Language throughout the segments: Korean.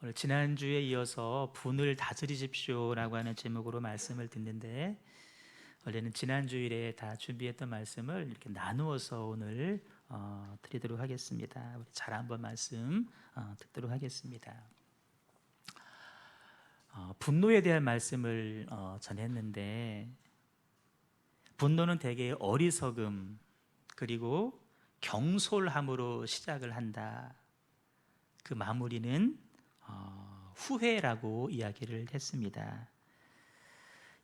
오늘 지난주에 이어서 분을 다스리십시오라고 하는 제목으로 말씀을 듣는데, 원래는 지난 주일에 다 준비했던 말씀을 이렇게 나누어서 오늘 드리도록 하겠습니다. 우리 잘 한번 말씀 듣도록 하겠습니다. 분노에 대한 말씀을 전했는데, 분노는 대개 어리석음 그리고 경솔함으로 시작을 한다. 그 마무리는 후회라고 이야기를 했습니다.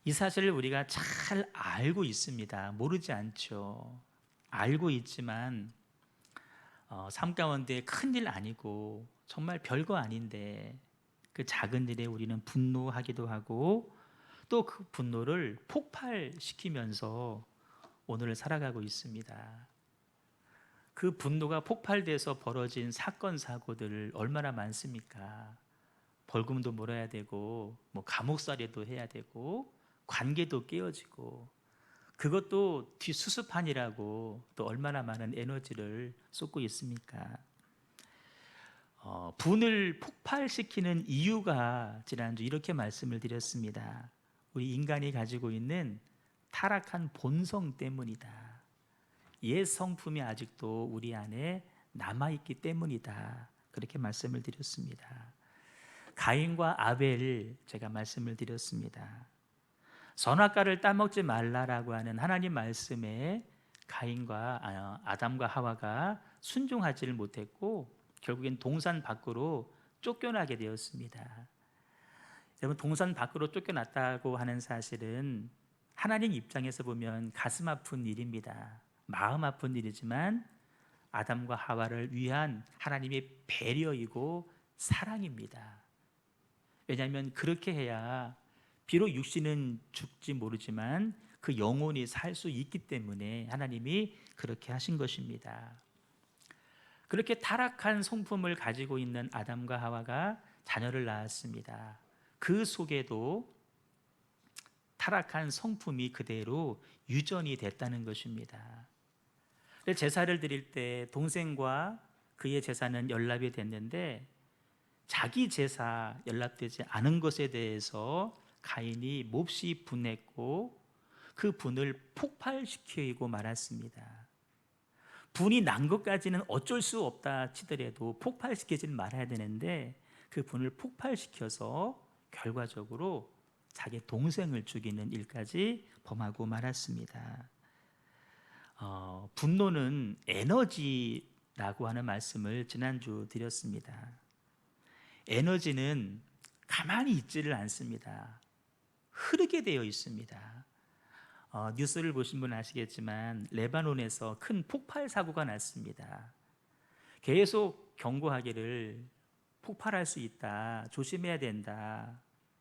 이 사실을 우리가 잘 알고 있습니다. 모르지 않죠. 알고 있지만 삶 가운데 큰일 아니고 정말 별거 아닌데 그 작은 일에 우리는 분노하기도 하고 또 그 분노를 폭발시키면서 오늘을 살아가고 있습니다. 그 분노가 폭발돼서 벌어진 사건 사고들 얼마나 많습니까? 벌금도 물어야 되고 뭐 감옥살이도 해야 되고 관계도 깨어지고, 그것도 뒷수습판이라고 또 얼마나 많은 에너지를 쏟고 있습니까? 분을 폭발시키는 이유가 지난주 이렇게 말씀을 드렸습니다. 우리 인간이 가지고 있는 타락한 본성 때문이다. 옛 성품이 아직도 우리 안에 남아있기 때문이다. 그렇게 말씀을 드렸습니다. 가인과 아벨 제가 말씀을 드렸습니다. 선악과를 따먹지 말라라고 하는 하나님 말씀에 아담과 하와가 순종하지를 못했고 결국엔 동산 밖으로 쫓겨나게 되었습니다. 여러분, 동산 밖으로 쫓겨났다고 하는 사실은 하나님 입장에서 보면 가슴 아픈 일입니다. 마음 아픈 일이지만 아담과 하와를 위한 하나님의 배려이고 사랑입니다. 왜냐하면 그렇게 해야 비록 육신은 죽지 모르지만 그 영혼이 살 수 있기 때문에 하나님이 그렇게 하신 것입니다. 그렇게 타락한 성품을 가지고 있는 아담과 하와가 자녀를 낳았습니다. 그 속에도 타락한 성품이 그대로 유전이 됐다는 것입니다. 제사를 드릴 때 동생과 그의 제사는 연합이 됐는데 자기 제사 연합되지 않은 것에 대해서 가인이 몹시 분했고 그 분을 폭발시키고 말았습니다. 분이 난 것까지는 어쩔 수 없다 치더라도 폭발시키지는 말아야 되는데 그 분을 폭발시켜서 결과적으로 자기 동생을 죽이는 일까지 범하고 말았습니다. 분노는 에너지라고 하는 말씀을 지난주 드렸습니다. 에너지는 가만히 있지를 않습니다. 흐르게 되어 있습니다. 뉴스를 보신 분 아시겠지만 레바논에서 큰 폭발 사고가 났습니다. 계속 경고하기를 폭발할 수 있다, 조심해야 된다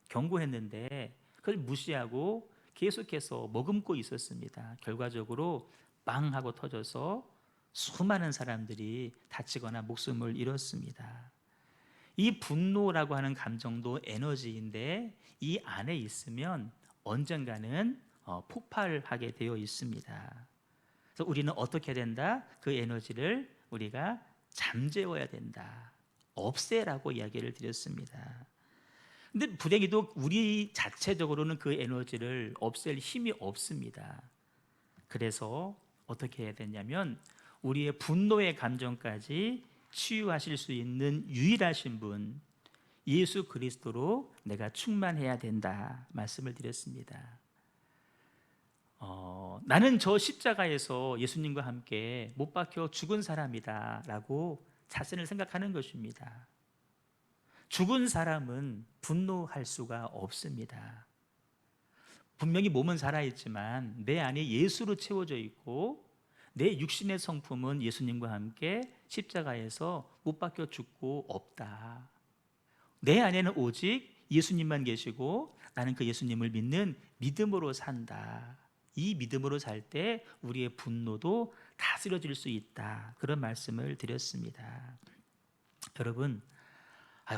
경고했는데 그걸 무시하고 계속해서 머금고 있었습니다. 결과적으로 빵 하고 터져서 수많은 사람들이 다치거나 목숨을 잃었습니다. 이 분노라고 하는 감정도 에너지인데 이 안에 있으면 언젠가는 폭발하게 되어 있습니다. 그래서 우리는 어떻게 된다? 그 에너지를 우리가 잠재워야 된다. 없애라고 이야기를 드렸습니다. 근데 불행히도 우리 자체적으로는 그 에너지를 없앨 힘이 없습니다. 그래서 어떻게 해야 되냐면 우리의 분노의 감정까지 치유하실 수 있는 유일하신 분 예수 그리스도로 내가 충만해야 된다 말씀을 드렸습니다. 나는 저 십자가에서 예수님과 함께 못 박혀 죽은 사람이다 라고 자신을 생각하는 것입니다. 죽은 사람은 분노할 수가 없습니다. 분명히 몸은 살아있지만 내 안에 예수로 채워져 있고 내 육신의 성품은 예수님과 함께 십자가에서 못 박혀 죽고 없다. 내 안에는 오직 예수님만 계시고 나는 그 예수님을 믿는 믿음으로 산다. 이 믿음으로 살 때 우리의 분노도 다스려질 수 있다. 그런 말씀을 드렸습니다. 여러분,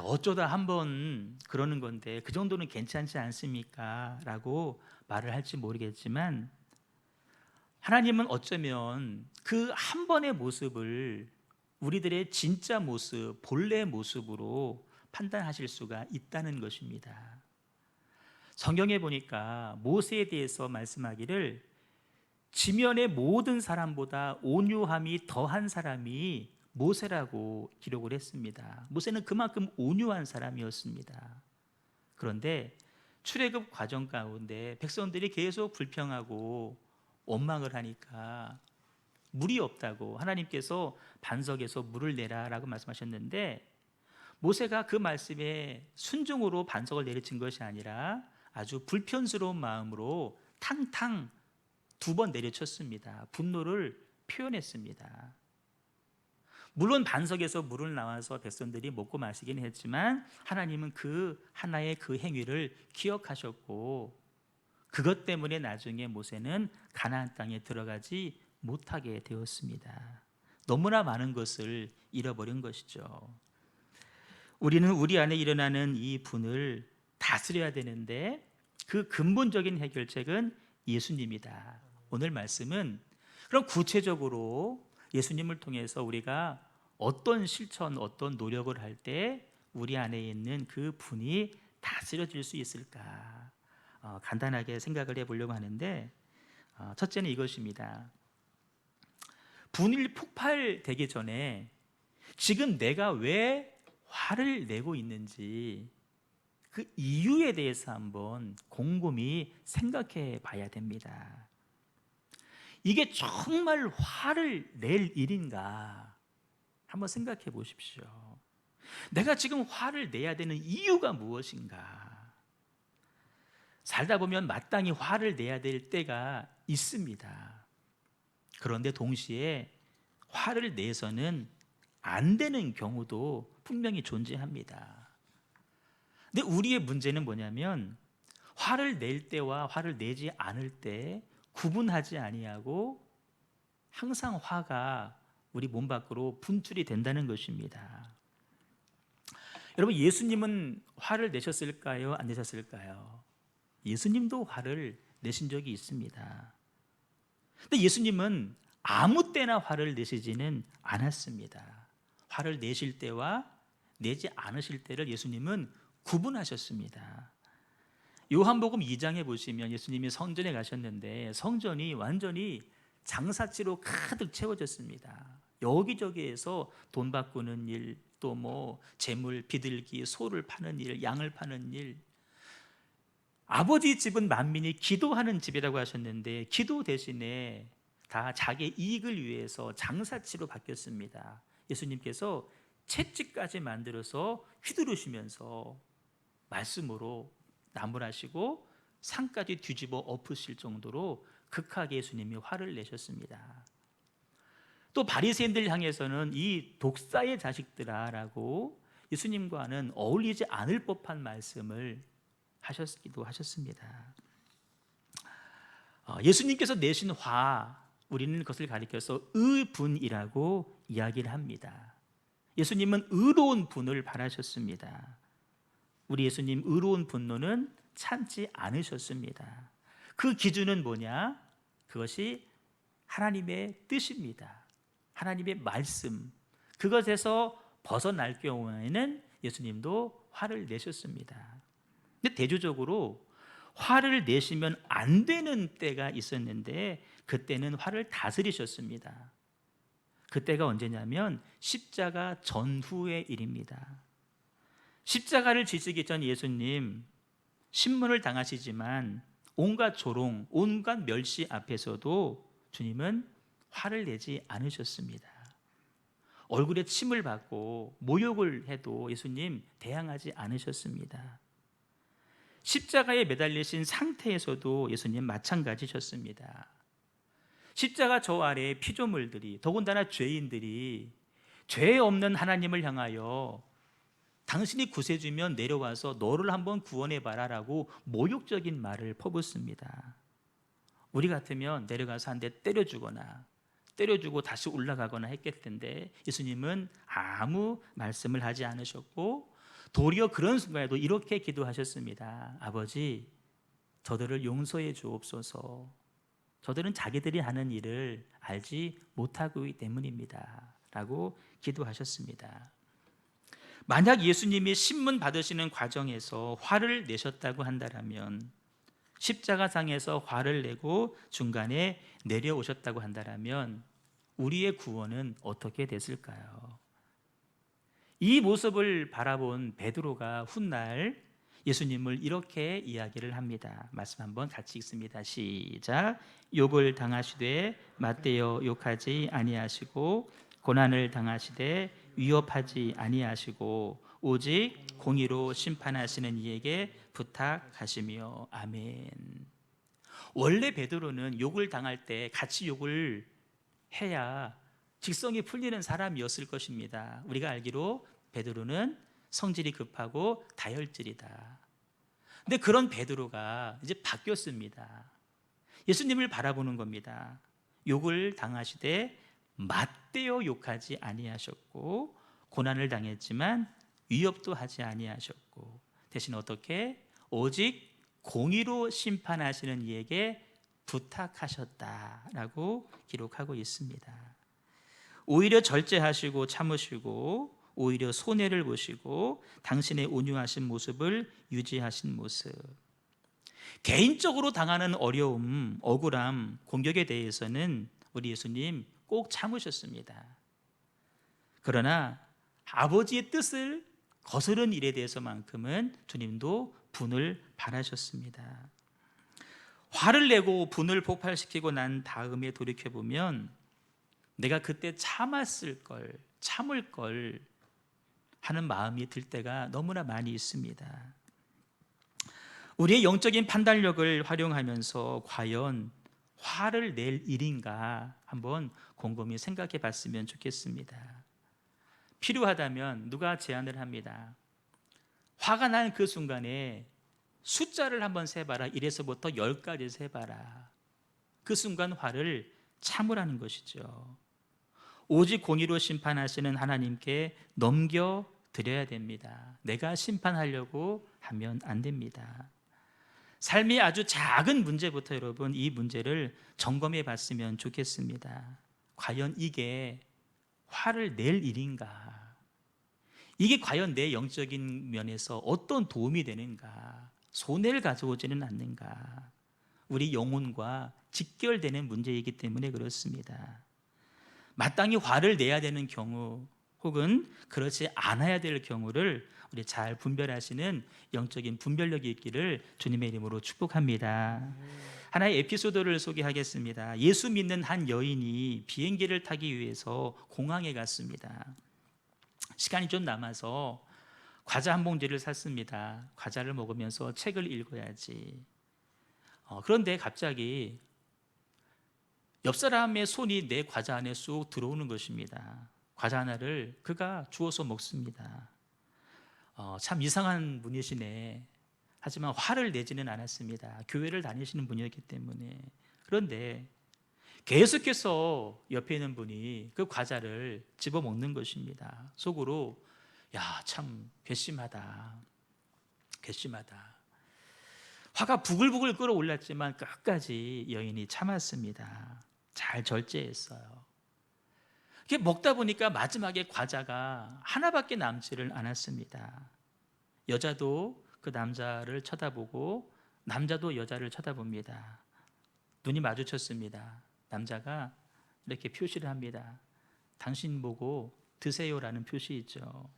어쩌다 한번 그러는 건데 그 정도는 괜찮지 않습니까? 라고 말을 할지 모르겠지만 하나님은 어쩌면 그 한 번의 모습을 우리들의 진짜 모습, 본래 모습으로 판단하실 수가 있다는 것입니다. 성경에 보니까 모세에 대해서 말씀하기를 지면의 모든 사람보다 온유함이 더한 사람이 모세라고 기록을 했습니다. 모세는 그만큼 온유한 사람이었습니다. 그런데 출애굽 과정 가운데 백성들이 계속 불평하고 원망을 하니까 물이 없다고 하나님께서 반석에서 물을 내라라고 말씀하셨는데, 모세가 그 말씀에 순종으로 반석을 내리친 것이 아니라 아주 불편스러운 마음으로 탕탕 2번 내려쳤습니다. 분노를 표현했습니다. 물론 반석에서 물을 나와서 백성들이 먹고 마시긴 했지만 하나님은 그 하나의 그 행위를 기억하셨고, 그것 때문에 나중에 모세는 가나안 땅에 들어가지 못하게 되었습니다. 너무나 많은 것을 잃어버린 것이죠. 우리는 우리 안에 일어나는 이 분을 다스려야 되는데 그 근본적인 해결책은 예수님이다. 오늘 말씀은 그럼 구체적으로 예수님을 통해서 우리가 어떤 실천, 어떤 노력을 할 때 우리 안에 있는 그 분이 다스려질 수 있을까? 간단하게 생각을 해보려고 하는데, 첫째는 이것입니다. 분이 폭발되기 전에 지금 내가 왜 화를 내고 있는지 그 이유에 대해서 한번 곰곰이 생각해 봐야 됩니다. 이게 정말 화를 낼 일인가? 한번 생각해 보십시오. 내가 지금 화를 내야 되는 이유가 무엇인가? 살다 보면 마땅히 화를 내야 될 때가 있습니다. 그런데 동시에 화를 내서는 안 되는 경우도 분명히 존재합니다. 근데 우리의 문제는 뭐냐면 화를 낼 때와 화를 내지 않을 때 구분하지 아니하고 항상 화가 우리 몸 밖으로 분출이 된다는 것입니다. 여러분, 예수님은 화를 내셨을까요? 안 내셨을까요? 예수님도 화를 내신 적이 있습니다. 근데 예수님은 아무 때나 화를 내시지는 않았습니다. 화를 내실 때와 내지 않으실 때를 예수님은 구분하셨습니다. 요한복음 2장에 보시면 예수님이 성전에 가셨는데 성전이 완전히 장사치로 가득 채워졌습니다. 여기저기에서 돈 바꾸는 일, 또 뭐 재물 비둘기, 소를 파는 일, 양을 파는 일. 아버지 집은 만민이 기도하는 집이라고 하셨는데 기도 대신에 다 자기의 이익을 위해서 장사치로 바뀌었습니다. 예수님께서 채찍까지 만들어서 휘두르시면서 말씀으로 나무라시고 산까지 뒤집어 엎으실 정도로 극하게 예수님이 화를 내셨습니다. 또 바리새인들 향해서는 이 독사의 자식들아라고 예수님과는 어울리지 않을 법한 말씀을 하셨기도 하셨습니다. 예수님께서 내신 화, 우리는 그것을 가리켜서 의분이라고 이야기를 합니다. 예수님은 의로운 분을 바라셨습니다. 우리 예수님 의로운 분노는 참지 않으셨습니다. 그 기준은 뭐냐? 그것이 하나님의 뜻입니다. 하나님의 말씀. 그것에서 벗어날 경우에는 예수님도 화를 내셨습니다. 근데 대조적으로 화를 내시면 안 되는 때가 있었는데 그때는 화를 다스리셨습니다. 그때가 언제냐면 십자가 전후의 일입니다. 십자가를 지시기 전 예수님 신문을 당하시지만 온갖 조롱, 온갖 멸시 앞에서도 주님은 화를 내지 않으셨습니다. 얼굴에 침을 받고 모욕을 해도 예수님 대항하지 않으셨습니다. 십자가에 매달리신 상태에서도 예수님 마찬가지셨습니다. 십자가 저 아래에 피조물들이, 더군다나 죄인들이 죄 없는 하나님을 향하여 당신이 구세주면 내려와서 너를 한번 구원해봐라 라고 모욕적인 말을 퍼붓습니다. 우리 같으면 내려가서 한 대 때려주고 다시 올라가거나 했을 텐데 예수님은 아무 말씀을 하지 않으셨고 도리어 그런 순간에도 이렇게 기도하셨습니다. 아버지, 저들을 용서해 주옵소서. 저들은 자기들이 하는 일을 알지 못하고 있기 때문입니다 라고 기도하셨습니다. 만약 예수님이 신문 받으시는 과정에서 화를 내셨다고 한다면, 십자가상에서 화를 내고 중간에 내려오셨다고 한다면 우리의 구원은 어떻게 됐을까요? 이 모습을 바라본 베드로가 훗날 예수님을 이렇게 이야기를 합니다. 말씀 한번 같이 읽습니다. 시작. 욕을 당하시되 맞대어 욕하지 아니하시고 고난을 당하시되 위협하지 아니하시고 오직 공의로 심판하시는 이에게 부탁하시며. 아멘. 원래 베드로는 욕을 당할 때 같이 욕을 해야 직성이 풀리는 사람이었을 것입니다. 우리가 알기로 베드로는 성질이 급하고 다혈질이다. 근데 그런 베드로가 이제 바뀌었습니다. 예수님을 바라보는 겁니다. 욕을 당하시되 맞대어 욕하지 아니하셨고 고난을 당했지만 위협도 하지 아니하셨고 대신 어떻게? 오직 공의로 심판하시는 이에게 부탁하셨다라고 기록하고 있습니다. 오히려 절제하시고 참으시고 오히려 손해를 보시고 당신의 온유하신 모습을 유지하신 모습. 개인적으로 당하는 어려움, 억울함, 공격에 대해서는 우리 예수님 꼭 참으셨습니다. 그러나 아버지의 뜻을 거스른 일에 대해서만큼은 주님도 분을 발하셨습니다. 화를 내고 분을 폭발시키고 난 다음에 돌이켜보면 내가 그때 참았을 걸, 참을 걸 하는 마음이 들 때가 너무나 많이 있습니다. 우리의 영적인 판단력을 활용하면서 과연 화를 낼 일인가 한번 곰곰이 생각해 봤으면 좋겠습니다. 필요하다면 누가 제안을 합니다. 화가 난 그 순간에 숫자를 한번 세봐라. 1에서부터 10까지 세봐라. 그 순간 화를 참으라는 것이죠. 오직 공의로 심판하시는 하나님께 넘겨드려야 됩니다. 내가 심판하려고 하면 안 됩니다. 삶의 아주 작은 문제부터 여러분 이 문제를 점검해 봤으면 좋겠습니다. 과연 이게 화를 낼 일인가? 이게 과연 내 영적인 면에서 어떤 도움이 되는가? 손해를 가져오지는 않는가? 우리 영혼과 직결되는 문제이기 때문에 그렇습니다. 마땅히 화를 내야 되는 경우 혹은 그렇지 않아야 될 경우를 우리 잘 분별하시는 영적인 분별력이 있기를 주님의 이름으로 축복합니다. 하나의 에피소드를 소개하겠습니다. 예수 믿는 한 여인이 비행기를 타기 위해서 공항에 갔습니다. 시간이 좀 남아서 과자 한 봉지를 샀습니다. 과자를 먹으면서 책을 읽어야지. 그런데 갑자기 옆 사람의 손이 내 과자 안에 쑥 들어오는 것입니다. 과자 하나를 그가 주워서 먹습니다. 참 이상한 분이시네. 하지만 화를 내지는 않았습니다. 교회를 다니시는 분이었기 때문에. 그런데 계속해서 옆에 있는 분이 그 과자를 집어먹는 것입니다. 속으로 야, 참 괘씸하다. 괘씸하다. 화가 부글부글 끓어올랐지만 끝까지 여인이 참았습니다. 잘 절제했어요. 이렇게 먹다 보니까 마지막에 과자가 하나밖에 남지를 않았습니다. 여자도 그 남자를 쳐다보고 남자도 여자를 쳐다봅니다. 눈이 마주쳤습니다. 남자가 이렇게 표시를 합니다. 당신 보고 드세요라는 표시있죠.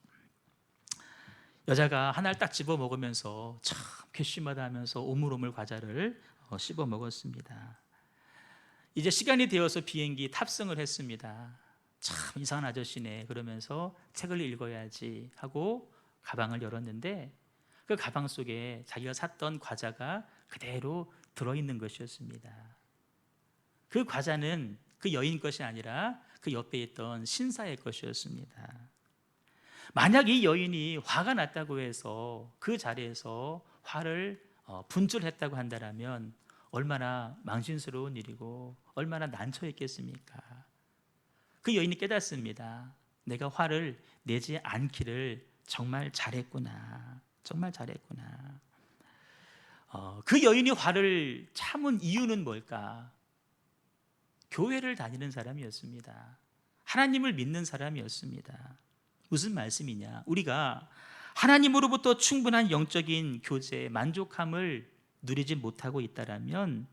여자가 하나를 딱 집어 먹으면서 참 괘씸하다 하면서 오물오물 과자를 씹어 먹었습니다. 이제 시간이 되어서 비행기 탑승을 했습니다. 참 이상한 아저씨네 그러면서 책을 읽어야지 하고 가방을 열었는데 그 가방 속에 자기가 샀던 과자가 그대로 들어있는 것이었습니다. 그 과자는 그 여인 것이 아니라 그 옆에 있던 신사의 것이었습니다. 만약 이 여인이 화가 났다고 해서 그 자리에서 화를 분출했다고 한다면 얼마나 망신스러운 일이고 얼마나 난처했겠습니까? 그 여인이 깨닫습니다. 내가 화를 내지 않기를 정말 잘했구나. 정말 잘했구나. 그 여인이 화를 참은 이유는 뭘까? 교회를 다니는 사람이었습니다. 하나님을 믿는 사람이었습니다. 무슨 말씀이냐? 우리가 하나님으로부터 충분한 영적인 교제, 만족함을 누리지 못하고 있다라면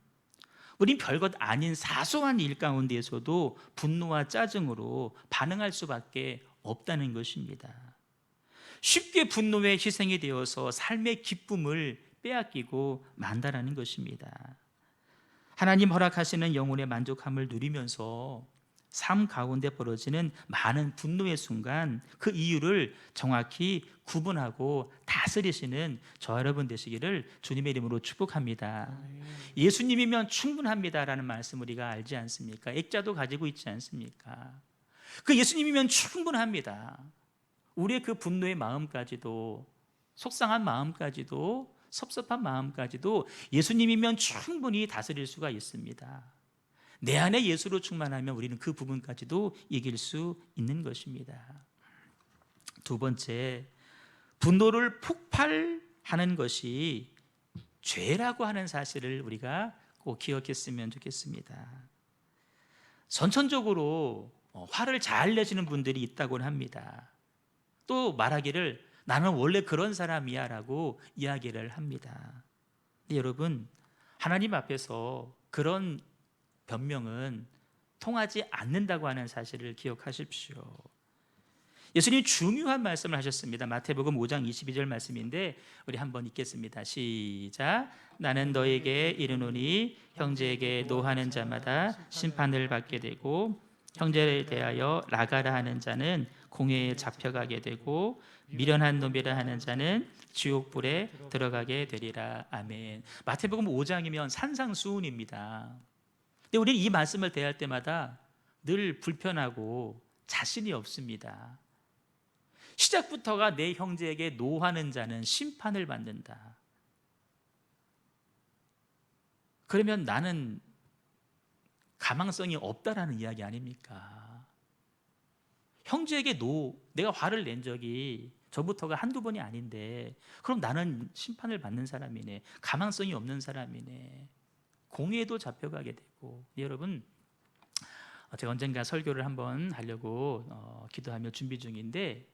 우린 별것 아닌 사소한 일 가운데에서도 분노와 짜증으로 반응할 수밖에 없다는 것입니다. 쉽게 분노에 희생이 되어서 삶의 기쁨을 빼앗기고 만다라는 것입니다. 하나님 허락하시는 영혼의 만족함을 누리면서 삶 가운데 벌어지는 많은 분노의 순간 그 이유를 정확히 구분하고 다스리시는 저와 여러분 되시기를 주님의 이름으로 축복합니다. 예수님이면 충분합니다라는 말씀 우리가 알지 않습니까? 액자도 가지고 있지 않습니까? 그 예수님이면 충분합니다. 우리의 그 분노의 마음까지도, 속상한 마음까지도, 섭섭한 마음까지도 예수님이면 충분히 다스릴 수가 있습니다. 내 안에 예수로 충만하면 우리는 그 부분까지도 이길 수 있는 것입니다. 두 번째, 분노를 폭발하는 것이 죄라고 하는 사실을 우리가 꼭 기억했으면 좋겠습니다. 선천적으로 화를 잘 내시는 분들이 있다고 합니다. 또 말하기를 나는 원래 그런 사람이야 라고 이야기를 합니다. 근데 여러분, 하나님 앞에서 그런 변명은 통하지 않는다고 하는 사실을 기억하십시오. 예수님이 중요한 말씀을 하셨습니다. 마태복음 5장 22절 말씀인데 우리 한번 읽겠습니다. 시작. 나는 너에게 이르노니 형제에게 노하는 자마다 심판을 받게 되고 형제에 대하여 나가라 하는 자는 공회에 잡혀가게 되고 미련한 놈이라 하는 자는 지옥불에 들어가게 되리라. 아멘. 마태복음 5장이면 산상수훈입니다. 근데 우리는 이 말씀을 대할 때마다 늘 불편하고 자신이 없습니다. 시작부터가 내 형제에게 노하는 자는 심판을 받는다. 그러면 나는 가망성이 없다라는 이야기 아닙니까? 형제에게 내가 화를 낸 적이 저부터가 한두 번이 아닌데 그럼 나는 심판을 받는 사람이네. 가망성이 없는 사람이네. 공회에도 잡혀가게 되고. 여러분, 제가 언젠가 설교를 한번 하려고 기도하며 준비 중인데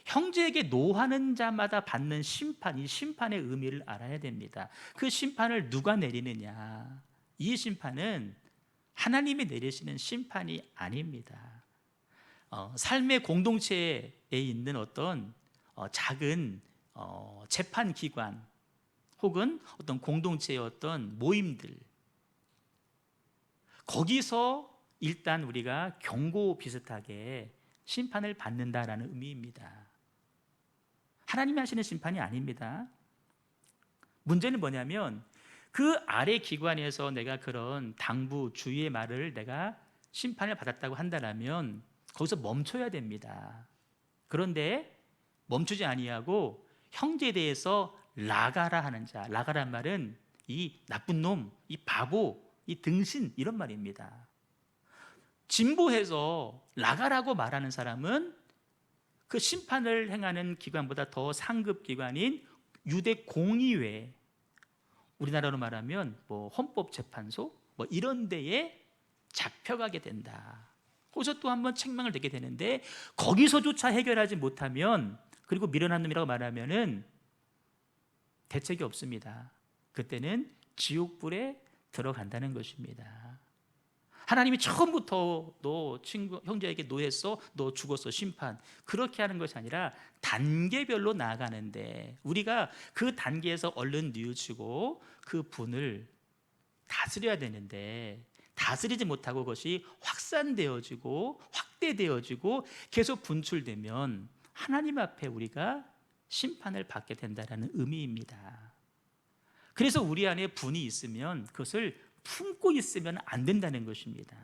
형제에게 노하는 자마다 받는 심판, 이 심판의 의미를 알아야 됩니다. 그 심판을 누가 내리느냐? 이 심판은 하나님이 내리시는 심판이 아닙니다. 삶의 공동체에 있는 어떤 작은 재판기관 혹은 어떤 공동체의 어떤 모임들, 거기서 일단 우리가 경고 비슷하게 심판을 받는다라는 의미입니다. 하나님이 하시는 심판이 아닙니다. 문제는 뭐냐면 그 아래 기관에서 내가 그런 당부, 주의의 말을 내가 심판을 받았다고 한다면 거기서 멈춰야 됩니다. 그런데 멈추지 아니하고 형제에 대해서 나가라 하는 자, 나가란 말은 이 나쁜 놈, 이 바보, 이 등신 이런 말입니다. 진보해서 나가라고 말하는 사람은 그 심판을 행하는 기관보다 더 상급 기관인 유대 공의회, 우리나라로 말하면 헌법재판소 이런 데에 잡혀가게 된다. 거기서 또 한번 책망을 듣게 되는데 거기서조차 해결하지 못하면, 그리고 미련한 놈이라고 말하면은 대책이 없습니다. 그때는 지옥불에 들어간다는 것입니다. 하나님이 처음부터 너 친구 형제에게 노했어, 너 죽었어, 심판, 그렇게 하는 것이 아니라 단계별로 나아가는데 우리가 그 단계에서 얼른 뉘우치고 그 분을 다스려야 되는데 다스리지 못하고 그것이 확산되어지고 확대되어지고 계속 분출되면 하나님 앞에 우리가 심판을 받게 된다는 의미입니다. 그래서 우리 안에 분이 있으면 그것을 품고 있으면 안 된다는 것입니다.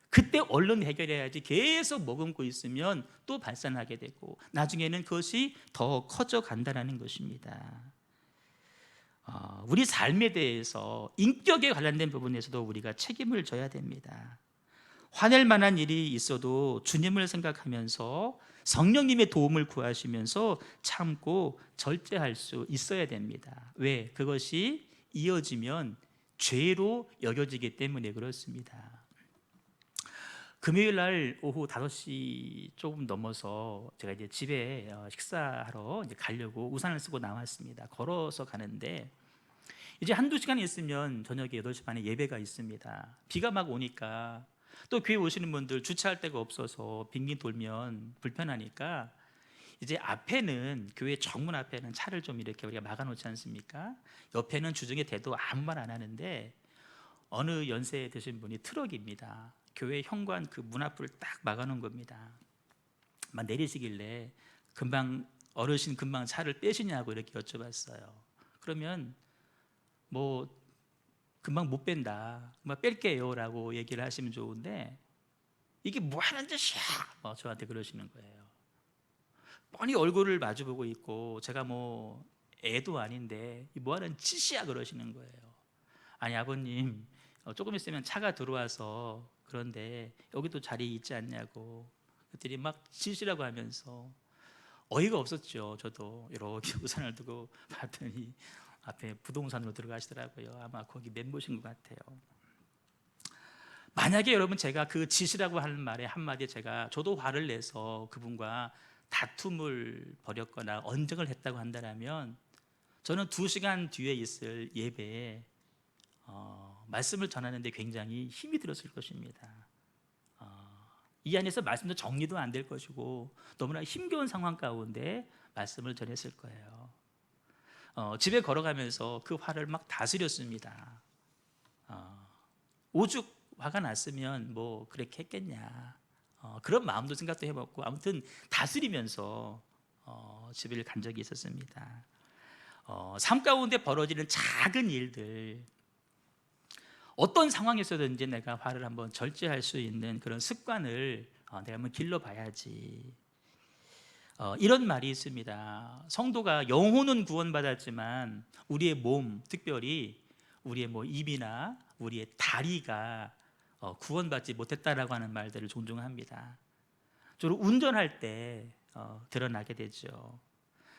그때 얼른 해결해야지 계속 머금고 있으면 또 발산하게 되고 나중에는 그것이 더 커져 간다는 것입니다. 우리 삶에 대해서 인격에 관련된 부분에서도 우리가 책임을 져야 됩니다. 화낼 만한 일이 있어도 주님을 생각하면서 성령님의 도움을 구하시면서 참고 절제할 수 있어야 됩니다. 왜? 그것이 이어지면 죄로 여겨지기 때문에 그렇습니다. 금요일 날 오후 5시 조금 넘어서 제가 이제 집에 식사하러 이제 가려고 우산을 쓰고 나왔습니다. 걸어서 가는데 이제 한두 시간 있으면 저녁에 8시 반에 예배가 있습니다. 비가 막 오니까 또 교회 오시는 분들 주차할 데가 없어서 빙빙 돌면 불편하니까 이제 앞에는 교회 정문 앞에는 차를 좀 이렇게 우리가 막아놓지 않습니까? 옆에는 주중에 대도 아무 말 안 하는데 어느 연세 드신 분이 트럭입니다. 교회 현관 그 문 앞을 딱 막아놓은 겁니다. 막 내리시길래 금방 어르신 금방 차를 빼시냐고 이렇게 여쭤봤어요. 그러면 뭐 금방 못 뺀다, 뭐 뺄게요라고 얘기를 하시면 좋은데 이게 뭐 하는 짓이야? 저한테 그러시는 거예요. 뻔히 얼굴을 마주보고 있고 제가 뭐 애도 아닌데 뭐 하는 짓이야 그러시는 거예요. 아니 아버님 조금 있으면 차가 들어와서 그런데 여기도 자리 있지 않냐고 그랬더니 막 짓이라고 하면서 어이가 없었죠. 저도 이렇게 우산을 두고 봤더니 앞에 부동산으로 들어가시더라고요. 아마 거기 멤버신 것 같아요. 만약에 여러분 제가 그 짓이라고 하는 말에 한마디에 저도 화를 내서 그분과 다툼을 벌였거나 언쟁을 했다고 한다면 저는 2시간 뒤에 있을 예배에 말씀을 전하는데 굉장히 힘이 들었을 것입니다. 이 안에서 말씀도 정리도 안 될 것이고 너무나 힘겨운 상황 가운데 말씀을 전했을 거예요. 집에 걸어가면서 그 화를 막 다스렸습니다. 오죽 화가 났으면 뭐 그렇게 했겠냐, 그런 마음도 생각도 해봤고 아무튼 다스리면서 집을 간 적이 있었습니다. 삶 가운데 벌어지는 작은 일들, 어떤 상황에서든지 내가 화를 한번 절제할 수 있는 그런 습관을 내가 한번 길러봐야지. 이런 말이 있습니다. 성도가 영혼은 구원받았지만 우리의 몸, 특별히 우리의 뭐 입이나 우리의 다리가 구원받지 못했다라고 하는 말들을 종종 합니다. 주로 운전할 때 드러나게 되죠.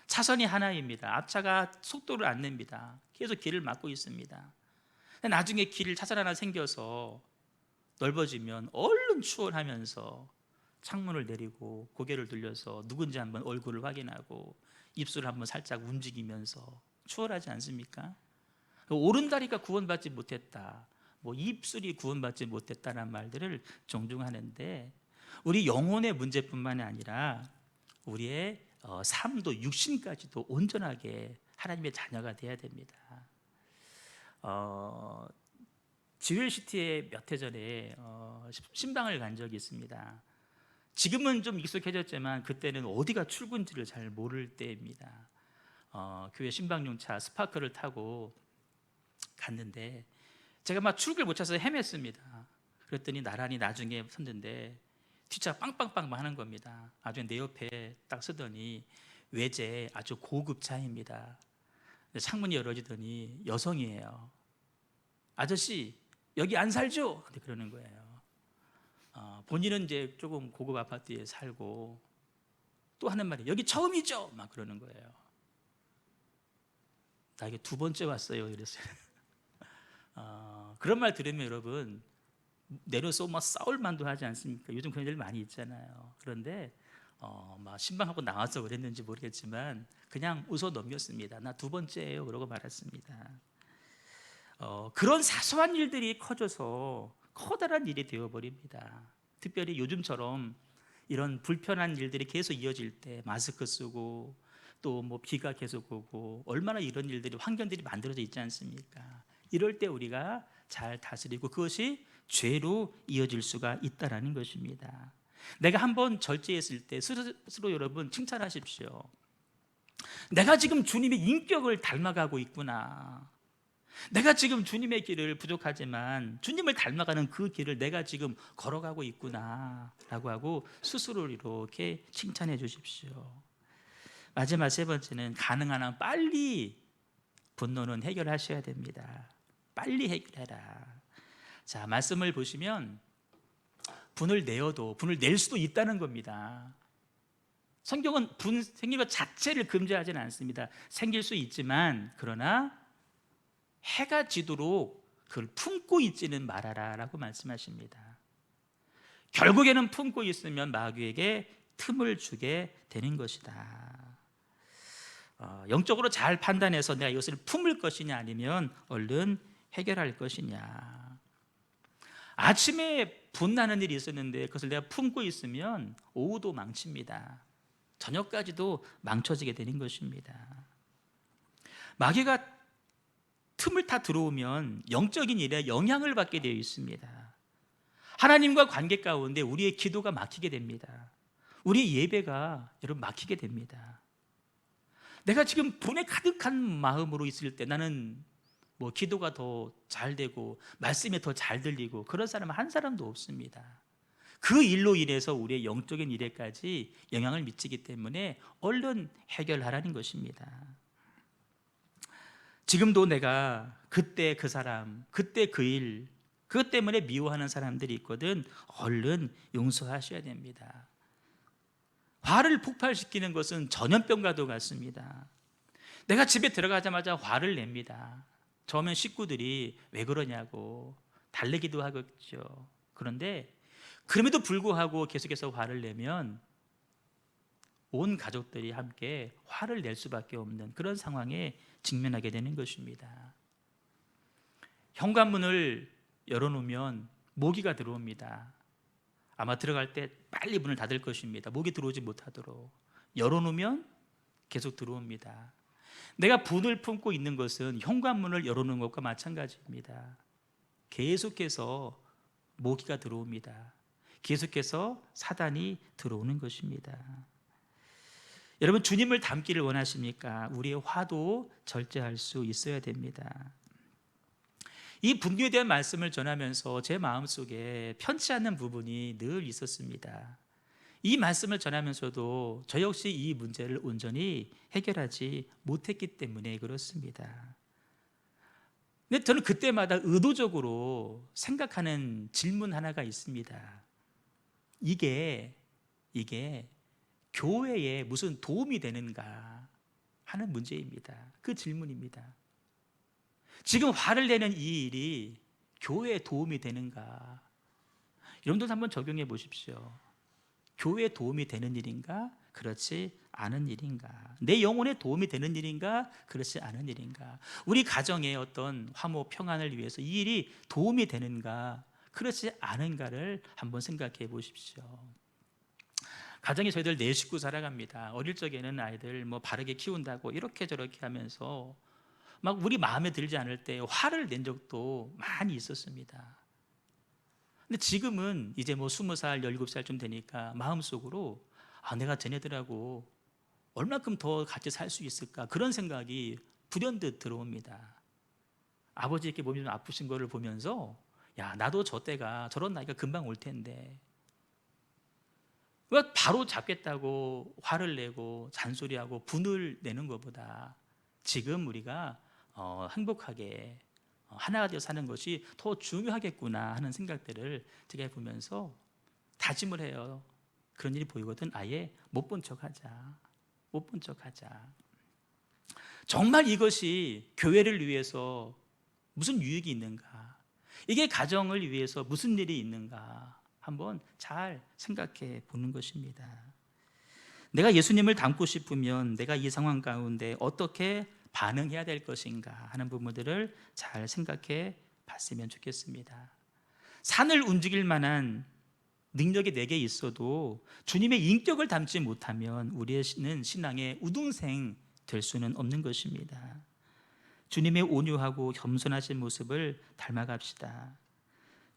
차선이 하나입니다. 앞차가 속도를 안 냅니다. 계속 길을 막고 있습니다. 나중에 길 차선 하나 생겨서 넓어지면 얼른 추월하면서 창문을 내리고 고개를 들려서 누군지 한번 얼굴을 확인하고 입술을 한번 살짝 움직이면서 추월하지 않습니까? 오른다리가 구원받지 못했다, 뭐 입술이 구원받지 못했다는 말들을 종종 하는데 우리 영혼의 문제뿐만 아니라 우리의 삶도 육신까지도 온전하게 하나님의 자녀가 되어야 됩니다. 지웰시티에 몇 해 전에 신방을 간 적이 있습니다. 지금은 좀 익숙해졌지만 그때는 어디가 출구인지를 잘 모를 때입니다. 교회 신방용차 스파크를 타고 갔는데 제가 막 출구를 못 찾아서 헤맸습니다. 그랬더니 나란히 나중에 섰는데 뒷차 빵빵빵 하는 겁니다. 나중에 내 옆에 딱 서더니 외제 아주 고급 차입니다. 창문이 열어지더니 여성이에요. 아저씨 여기 안 살죠? 그러는 거예요. 본인은 이제 조금 고급 아파트에 살고 또 하는 말이 여기 처음이죠? 막 그러는 거예요. 나 이게 2번째 왔어요. 이랬어요. 그런 말 들으면 여러분 내려서 막 싸울 만도 하지 않습니까? 요즘 그런 일 많이 있잖아요. 그런데 막 신방하고 나와서 그랬는지 모르겠지만 그냥 웃어 넘겼습니다. 나 2번째예요. 그러고 말았습니다. 그런 사소한 일들이 커져서 커다란 일이 되어버립니다. 특별히 요즘처럼 이런 불편한 일들이 계속 이어질 때 마스크 쓰고 또 뭐 비가 계속 오고 얼마나 이런 일들이 환경들이 만들어져 있지 않습니까? 이럴 때 우리가 잘 다스리고 그것이 죄로 이어질 수가 있다라는 것입니다. 내가 한번 절제했을 때 스스로 여러분 칭찬하십시오. 내가 지금 주님의 인격을 닮아가고 있구나. 내가 지금 주님의 길을 부족하지만 주님을 닮아가는 그 길을 내가 지금 걸어가고 있구나 라고 하고 스스로를 이렇게 칭찬해 주십시오. 마지막 3번째는 가능한 한 빨리 분노는 해결하셔야 됩니다. 빨리 해결해라. 자, 말씀을 보시면 분을 내어도 분을 낼 수도 있다는 겁니다. 성경은 분 생긴 것 자체를 금지하지는 않습니다. 생길 수 있지만 그러나 해가 지도록 그걸 품고 있지는 말아라 라고 말씀하십니다. 결국에는 품고 있으면 마귀에게 틈을 주게 되는 것이다. 영적으로 잘 판단해서 내가 이것을 품을 것이냐 아니면 얼른 해결할 것이냐. 아침에 분나는 일이 있었는데 그것을 내가 품고 있으면 오후도 망칩니다. 저녁까지도 망쳐지게 되는 것입니다. 마귀가 틈을 타 들어오면 영적인 일에 영향을 받게 되어 있습니다. 하나님과 관계 가운데 우리의 기도가 막히게 됩니다. 우리의 예배가 여러분 막히게 됩니다. 내가 지금 분에 가득한 마음으로 있을 때 나는 기도가 더 잘 되고 말씀이 더 잘 들리고 그런 사람은 한 사람도 없습니다. 그 일로 인해서 우리의 영적인 일에까지 영향을 미치기 때문에 얼른 해결하라는 것입니다. 지금도 내가 그때 그 사람, 그때 그 일, 그것 때문에 미워하는 사람들이 있거든 얼른 용서하셔야 됩니다. 화를 폭발시키는 것은 전염병과도 같습니다. 내가 집에 들어가자마자 화를 냅니다. 처음엔 식구들이 왜 그러냐고 달래기도 하겠죠. 그런데 그럼에도 불구하고 계속해서 화를 내면 온 가족들이 함께 화를 낼 수밖에 없는 그런 상황에 직면하게 되는 것입니다. 현관문을 열어놓으면 모기가 들어옵니다. 아마 들어갈 때 빨리 문을 닫을 것입니다. 모기 들어오지 못하도록. 열어놓으면 계속 들어옵니다. 내가 분을 품고 있는 것은 현관문을 열어놓은 것과 마찬가지입니다. 계속해서 모기가 들어옵니다. 계속해서 사단이 들어오는 것입니다. 여러분, 주님을 닮기를 원하십니까? 우리의 화도 절제할 수 있어야 됩니다. 이 분노에 대한 말씀을 전하면서 제 마음속에 편치 않는 부분이 늘 있었습니다. 이 말씀을 전하면서도 저 역시 이 문제를 온전히 해결하지 못했기 때문에 그렇습니다. 근데 저는 그때마다 의도적으로 생각하는 질문 하나가 있습니다. 이게 교회에 무슨 도움이 되는가 하는 문제입니다. 그 질문입니다. 지금 화를 내는 이 일이 교회에 도움이 되는가? 여러분들 한번 적용해 보십시오. 교회에 도움이 되는 일인가? 그렇지 않은 일인가? 내 영혼에 도움이 되는 일인가? 그렇지 않은 일인가? 우리 가정의 어떤 화목 평안을 위해서 이 일이 도움이 되는가? 그렇지 않은가를 한번 생각해 보십시오. 가정에 저희들 4식구 살아갑니다. 어릴 적에는 아이들 바르게 키운다고 이렇게 저렇게 하면서 막 우리 마음에 들지 않을 때 화를 낸 적도 많이 있었습니다. 근데 지금은 이제 20살, 17살쯤 되니까 마음속으로 내가 쟤네들하고 얼마큼 더 같이 살 수 있을까 그런 생각이 불현듯 들어옵니다. 아버지 이렇게 몸이 좀 아프신 거를 보면서 야, 나도 저 때가 저런 나이가 금방 올 텐데 왜 바로 잡겠다고 화를 내고 잔소리하고 분을 내는 것보다 지금 우리가 행복하게 하나가 되어 사는 것이 더 중요하겠구나 하는 생각들을 제가 해보면서 다짐을 해요. 그런 일이 보이거든 아예 못 본 척하자. 못 본 척하자. 정말 이것이 교회를 위해서 무슨 유익이 있는가? 이게 가정을 위해서 무슨 일이 있는가? 한번 잘 생각해 보는 것입니다. 내가 예수님을 닮고 싶으면 내가 이 상황 가운데 어떻게 반응해야 될 것인가 하는 부분들을 잘 생각해 봤으면 좋겠습니다. 산을 움직일 만한 능력이 내게 있어도 주님의 인격을 닮지 못하면 우리의 신앙의 우등생 될 수는 없는 것입니다. 주님의 온유하고 겸손하신 모습을 닮아갑시다.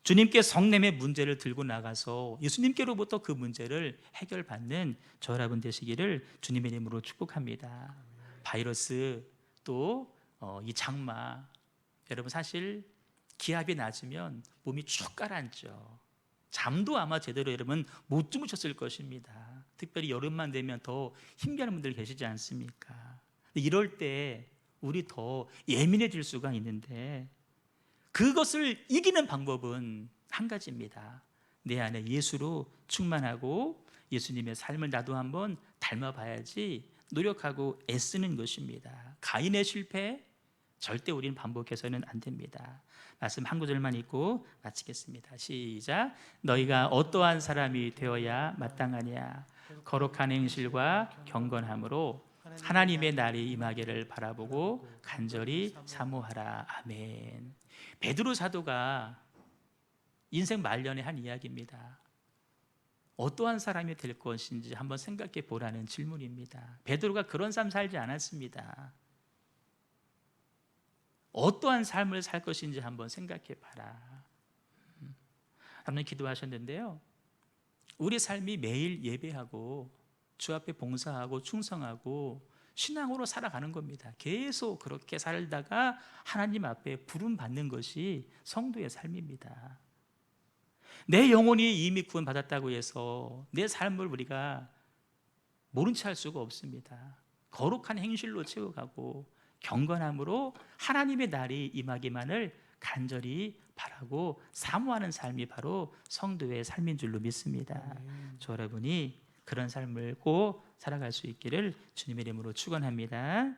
주님께 성냄의 문제를 들고 나가서 예수님께로부터 그 문제를 해결받는 저 여러분 되시기를 주님의 이름으로 축복합니다. 바이러스 또 이 장마, 여러분 사실 기압이 낮으면 몸이 축 가라앉죠. 잠도 아마 제대로 여러분 못 주무셨을 것입니다. 특별히 여름만 되면 더 힘겨운 분들 계시지 않습니까? 이럴 때 우리 더 예민해질 수가 있는데 그것을 이기는 방법은 한 가지입니다. 내 안에 예수로 충만하고 예수님의 삶을 나도 한번 닮아봐야지 노력하고 애쓰는 것입니다. 가인의 실패, 절대 우리는 반복해서는 안 됩니다. 말씀 한 구절만 읽고 마치겠습니다. 시작. 너희가 어떠한 사람이 되어야 마땅하냐? 거룩한 행실과 경건함으로 하나님의 날이 임하기를 바라보고 간절히 사모하라. 아멘. 베드로 사도가 인생 말년에 한 이야기입니다. 어떠한 사람이 될 것인지 한번 생각해 보라는 질문입니다. 베드로가 그런 삶 살지 않았습니다. 어떠한 삶을 살 것인지 한번 생각해 봐라. 한번 기도하셨는데요. 우리 삶이 매일 예배하고 주 앞에 봉사하고 충성하고 신앙으로 살아가는 겁니다. 계속 그렇게 살다가 하나님 앞에 부름 받는 것이 성도의 삶입니다. 내 영혼이 이미 구원받았다고 해서 내 삶을 우리가 모른 채 할 수가 없습니다. 거룩한 행실로 채워가고 경건함으로 하나님의 날이 임하기만을 간절히 바라고 사모하는 삶이 바로 성도의 삶인 줄로 믿습니다. 저 여러분이 그런 삶을 꼭 살아갈 수 있기를 주님의 이름으로 축원합니다.